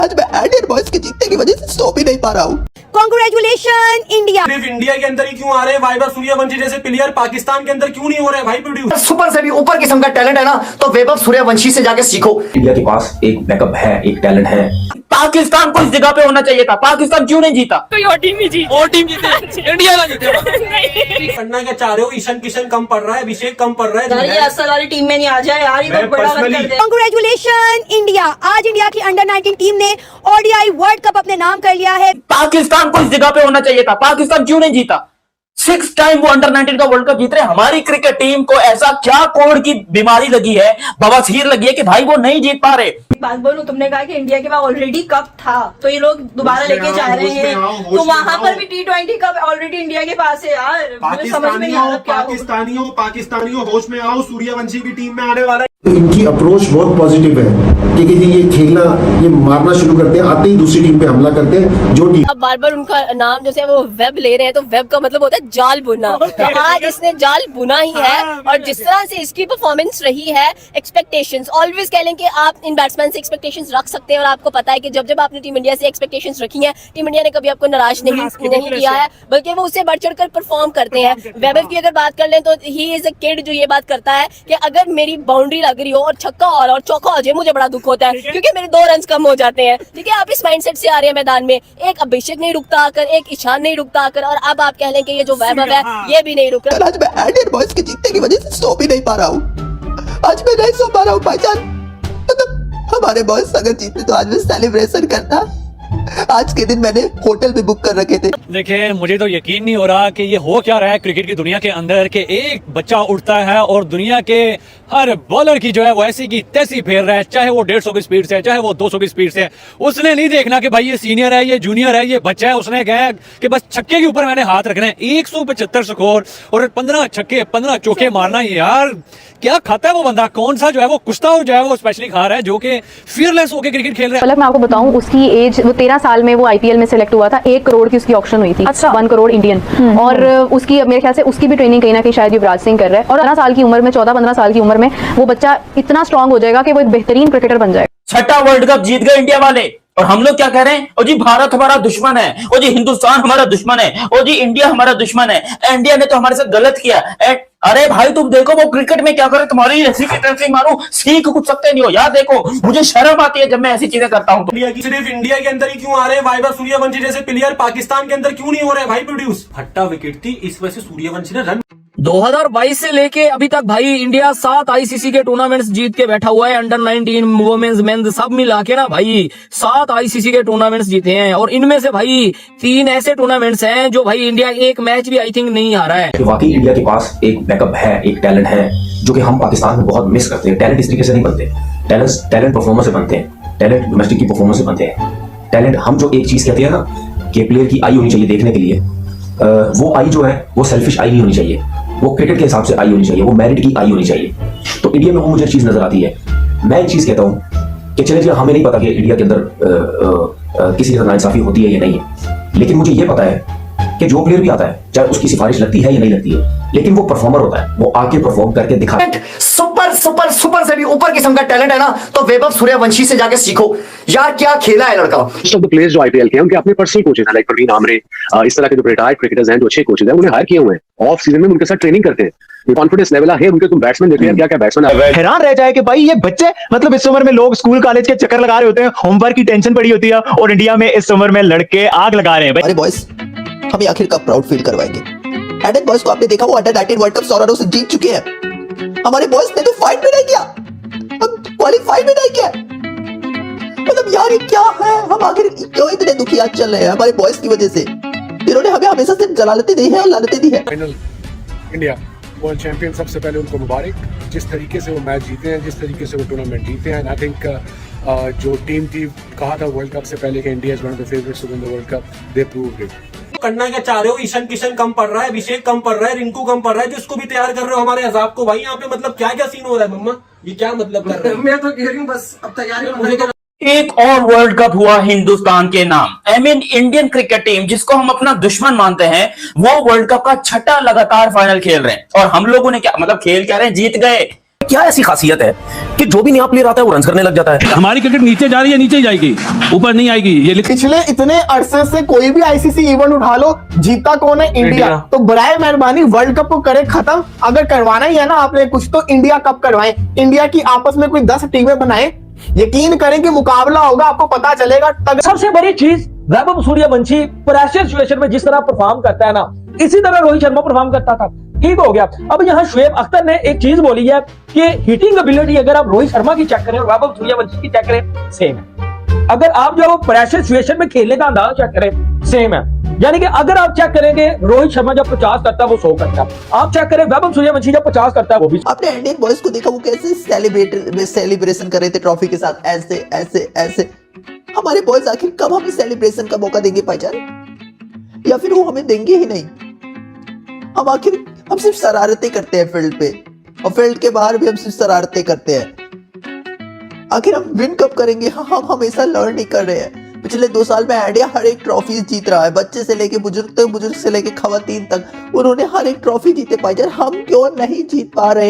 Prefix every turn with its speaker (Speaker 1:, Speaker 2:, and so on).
Speaker 1: आज मैं Indian boys के जीतने की वजह से सो भी नहीं पा रहा हूँ।
Speaker 2: Congratulation India.
Speaker 3: सिर्फ इंडिया के अंदर ही क्यों आ रहे हैं वैभव सूर्यवंशी जैसे प्लेयर, पाकिस्तान के अंदर क्यों नहीं हो रहे भाई प्रोड्यूस?
Speaker 4: सुपर से भी ऊपर किस्म का टैलेंट है ना, तो वैभव सूर्यवंशी से जाके सीखो।
Speaker 5: इंडिया के पास एक बैकअप है, एक टैलेंट है।
Speaker 6: पाकिस्तान को इस जगह पे होना चाहिए था। पाकिस्तान क्यों नहीं जीता?
Speaker 7: और टीम ही जीती, और टीम जीती, इंडिया ना जीते।
Speaker 3: करना क्या चाह रहे हो? ईशान किशन कम पड़ रहा है, अभिषेक कम पड़ रहा है।
Speaker 8: ये असल वाली टीम में नहीं आ जाए यार, ये तो बड़ा कर दे।
Speaker 2: Congratulation India. आज इंडिया की अंडर 19 टीम ने ओडीआई वर्ल्ड कप अपने नाम कर लिया है।
Speaker 6: पाकिस्तान को इस जगह पे होना चाहिए था। पाकिस्तान क्यों नहीं जीता? 6 टाइम वो अंडर 19 का वर्ल्ड कप जीत रहे। हमारी क्रिकेट टीम को ऐसा क्या कोड़ की बीमारी लगी है, बवासीर लगी है कि भाई वो नहीं जीत पा रहे।
Speaker 8: बात बोलूं, तुमने कहा कि इंडिया के पास ऑलरेडी कप था, तो ये लोग दोबारा लेके जा रहे हैं, तो वहां पर भी T20 कप ऑलरेडी इंडिया के पास है यार। मुझे समझ में नहीं आ रहा क्या होगा।
Speaker 3: पाकिस्तानियों होश में आओ, सूर्यवंशी की टीम में आने वाला है।
Speaker 9: इनकी अप्रोच बहुत पॉजिटिव है कि ये खेलना, ये मारना शुरू करते हैं, आते ही दूसरी टीम पे हमला करते हैं। जो टीम
Speaker 7: अब बार बार उनका नाम जैसे वो वेब ले रहे हैं, तो वेब का मतलब होता है जाल बुना। तो आज इसने जाल बुना ही है, और जिस तरह से इसकी परफॉर्मेंस रही है, एक्सपेक्टेशंस ऑलवेज कह लें कि आप इन बैट्समैन से एक्सपेक्टेशंस रख सकते हैं, और आपको पता है कि जब जब आपने टीम इंडिया से एक्सपेक्टेशंस रखी है, टीम इंडिया ने कभी आपको निराश नहीं किया है, बल्कि वो उससे बढ़ चढ़ कर परफॉर्म करते हैं। वैभव की अगर बात कर लें तो ही इज अ किड जो ये बात करता है कि अगर मेरी बाउंड्री लग रही हो और छक्का और चौका हो जाए, मुझे बड़ा दुख होता है क्योंकि मेरे 2 रन कम हो जाते हैं। ठीक है, आप इस माइंडसेट से आ रहे हैं मैदान में। एक अभिषेक नहीं रुकता आकर, एक ईशान नहीं रुकता आकर, और अब आप कह लें कि ये जो वैभव है ये भी नहीं रुक रहा।
Speaker 1: आज मैं इंडियन बॉयज के जीतने की वजह से सो भी नहीं पा रहा हूँ। आज मैं नहीं सो पा रहा हूँ भाईजान। मतलब हमारे बॉयज अगर जीते तो आज मैं सेलिब्रेशन करता। आज के दिन मैंने होटल भी बुक कर रखे थे।
Speaker 10: देखिए, मुझे तो यकीन नहीं हो रहा कि ये हो क्या रहा है क्रिकेट की दुनिया के अंदर, कि एक बच्चा उठता है और दुनिया के हर बॉलर की जो है वो ऐसी की तैसी फेर रहा है, चाहे वो 150 की स्पीड से है, चाहे वो 200 की स्पीड से है। उसने नहीं देखना कि भाई ये सीनियर है, ये जूनियर है, ये बच्चा है। उसने कहा कि बस छक्के के ऊपर मैंने हाथ रखना है। 175 स्कोर और 15 छक्के 15 चौके मारना है यार। क्या खाता है वो बंदा? कौन सा जो है वो कुश्ता जो है वो स्पेशली खा रहा है, जो कि फियरलेस होकर क्रिकेट खेल रहा है।
Speaker 11: पलक, मैं आपको बताऊं, उसकी एज, वो 13 साल में वो आईपीएल में सिलेक्ट हुआ था। 1 करोड़ की उसकी ऑक्शन हुई थी। अच्छा। 1 करोड़ इंडियन। और उसकी मेरे ख्याल से उसकी भी ट्रेनिंग कहीं ना कहीं शायद युवराज सिंह कर रहा है। और 15 साल की उम्र में, 14-15 साल की उम्र में वो बच्चा इतना स्ट्रांग हो जाएगा कि वो एक बेहतरीन क्रिकेटर बन जाएगा।
Speaker 6: 6ठा वर्ल्ड कप जीत गए इंडिया वाले, और हम लोग क्या कह रहे हैं? ओ जी भारत हमारा दुश्मन है, ओ जी हिंदुस्तान हमारा दुश्मन है, ओ जी इंडिया हमारा दुश्मन है, इंडिया ने तो हमारे साथ गलत किया। अरे भाई तुम देखो वो क्रिकेट में क्या करे, तुम्हारी ऐसी की तैसी मारूं, सीख कुछ सकते नहीं हो यार। देखो मुझे शर्म आती है जब मैं ऐसी चीजें करता हूँ।
Speaker 3: सिर्फ इंडिया के अंदर ही क्यों आ रहे हैं वैभव सूर्यवंशी जैसे प्लेयर, पाकिस्तान के अंदर क्यों नहीं हो रहे भाई प्रोड्यूस? फट्टा विकेट थी, इस वजह से सूर्यवंशी ने रन
Speaker 7: 2022 से लेके अभी तक भाई इंडिया 7 आईसीसी के टूर्नामेंट्स जीत के बैठा हुआ है। अंडर 19 वुमेन्स मेंस सब मिला के ना भाई 7 आईसीसी के टूर्नामेंट्स जीते हैं, और इनमें से भाई 3 ऐसे टूर्नामेंट्स हैं जो भाई इंडिया एक मैच भी आई थिंक नहीं हारा है।
Speaker 5: वाकई इंडिया के पास एक बैकअप है, एक टैलेंट है, जो कि हम पाकिस्तान में बहुत मिस करते हैं। टैलेंट इस तरीके से नहीं बनते, टैलेंट परफॉर्मेंस से बनते हैं, टैलेंट डोमेस्टिक की परफॉर्मेंस से बनते हैं। टैलेंट, हम जो एक चीज कहते हैं ना कि प्लेयर की आई होनी चाहिए देखने के लिए, वो आई जो है वो सेल्फिश आई नहीं होनी चाहिए, वो क्रिकेट के हिसाब से आई होनी चाहिए, वो मेरिट की आई होनी चाहिए। तो इंडिया में वो मुझे चीज नजर आती है। मैं एक चीज कहता हूँ कि चले हमें नहीं पता कि इंडिया के अंदर किसी तरह नाइंसाफी होती है या नहीं है, लेकिन मुझे ये पता है कि जो प्लेयर भी आता है, चाहे उसकी सिफारिश लगती है या नहीं लगती है, लेकिन वो परफॉर्मर होता है, वो आके परफॉर्म करके दिखाता है।
Speaker 4: सुपर सुपर सुपर से भी ऊपर किस्म का टैलेंट है ना, तो वैभव सूर्यवंशी से जाके सीखो यार, क्या खेला है लड़का।
Speaker 12: सब प्लेयर्स जो आईपीएल के हैं उनके अपने पर्सनल कोचेस हैं, लाइक प्रवीण आमरे, इस तरह के जो रिटायर्ड क्रिकेटर्स हैं, जो अच्छे कोचेस हैं, उन्हें हायर किए हुए हैं। ऑफ सीजन में उनके साथ ट्रेनिंग करते हैं। कॉन्फिडेंस लेवल है उनके। तुम बैट्समैन देख रहे हैं, क्या क्या बैट्समैन
Speaker 13: हैरान रह जाए कि भाई ये बच्चे, मतलब इस उम्र में लोग स्कूल कॉलेज के चक्कर लगा रहे होते हैं, होमवर्क की टेंशन पड़ी होती है, और इंडिया में इस उम्र में लड़के आग लगा रहे हैं।
Speaker 1: हमारे बॉयज हमें आखिर कब प्राउड फील करवाएंगे? इंडियन बॉयज को आपने देखा, वो अंडर 19 वर्ल्ड कप 100 रनों से जीत चुके हैं। हमारे बॉयज ने तो फाइट भी नहीं किया, हम क्वालीफाई भी नहीं किया। मतलब यार ये क्या है? हम आखिर क्यों इतने दुखी आज चल रहे हैं हमारे बॉयज की वजह से? इन्होंने हमें हमेशा से जलालतें दी है और लानतें दी है।
Speaker 14: फाइनल इंडिया वर्ल्ड चैंपियन, सबसे पहले उनको मुबारक। जिस तरीके से वो मैच जीते हैं, जिस तरीके से वो टूर्नामेंट जीते हैं, आई थिंक जो टीम थी, कहा था वर्ल्ड कप से पहले कि India is one of the favourites to win the world cup, they proved it.
Speaker 3: करना क्या चाह रहे हो? ईशान किशन कम पड़ रहा है, अभिषेक कम पड़ रहा है, रिंकू कम पड़ रहा है, तो इसको भी तैयार कर रहे हो हमारे अजाब को भाई। यहाँ पे मतलब क्या क्या सीन हो रहा है मम्मा? ये क्या मतलब कर रहे हैं?
Speaker 8: मैं तो कह रही हूँ बस अब तैयारी
Speaker 6: एक और वर्ल्ड कप हुआ हिंदुस्तान के नाम। I mean Indian cricket team, जिसको हम अपना दुश्मन मानते हैं, वो वर्ल्ड कप का 6ठा लगातार फाइनल खेल रहे हैं। और हम लोगों ने क्या मतलब खेल क्या रहे हैं? जीत गए।
Speaker 5: क्या ऐसी खासियत है कि जो भी नया प्लेयर आता है वो रन करने लग जाता है?
Speaker 10: हमारी क्रिकेट नीचे जा रही है, नीचे ही जाएगी, ऊपर नहीं आएगी। ये
Speaker 13: पिछले इतने अरसे से कोई भी आईसीसी इवेंट उठा लो, जीता कौन है? इंडिया। तो बराए मेहरबानी वर्ल्ड कप को करे खत्म। अगर करवाना ही है ना आपने कुछ, तो इंडिया कप करवाएं। इंडिया की आपस में कोई 10 टीमें बनाए, यकीन करें कि मुकाबला होगा, आपको पता चलेगा।
Speaker 6: सबसे बड़ी चीज, वैभव सूर्यवंशी प्रेशर सिचुएशन में जिस तरह परफॉर्म करता है ना, इसी तरह रोहित शर्मा परफॉर्म करता था। ठीक हो गया। अब यहाँ शुएब अख्तर ने एक चीज बोली है कि हिटिंग एबिलिटी अगर आप रोहित शर्मा की चेक करें और वैभव सूर्यवंशी की चेक करें, सेम है। अगर आप जो प्रेशर सिचुएशन में खेलने का अंदाज चेक करें, सेम है। यानी कि अगर आप चेक करेंगे रोहित शर्मा जब 50 करता है वो 100 करता है, आप चेक करें वैभव सूर्यवंशी जब 50 करता है वो भी।
Speaker 1: आपने इंडियन बॉयज को देखा वो कैसे सेलिब्रेशन कर रहे थे ट्रॉफी के साथ, ऐसे ऐसे ऐसे। हमारे बॉयज आखिर कब हमें सेलिब्रेशन का मौका देंगे भाईजान, या फिर वो हमें देंगे ही नहीं? हम सिर्फ शरारतें करते हैं फील्ड पे, और फील्ड के बाहर भी हम सिर्फ शरारतें करते हैं। आखिर हम विन कब करेंगे? हम हमेशा लर्न नहीं कर रहे हैं। पिछले 2 साल में इंडिया हर एक ट्रॉफी जीत रहा है, बच्चे से लेके बुजुर्ग तक, बुजुर्ग से लेके खवातीन तक, उन्होंने हर एक ट्रॉफी जीते भाईजान। हम क्यों नहीं जीत पा रहे हैं?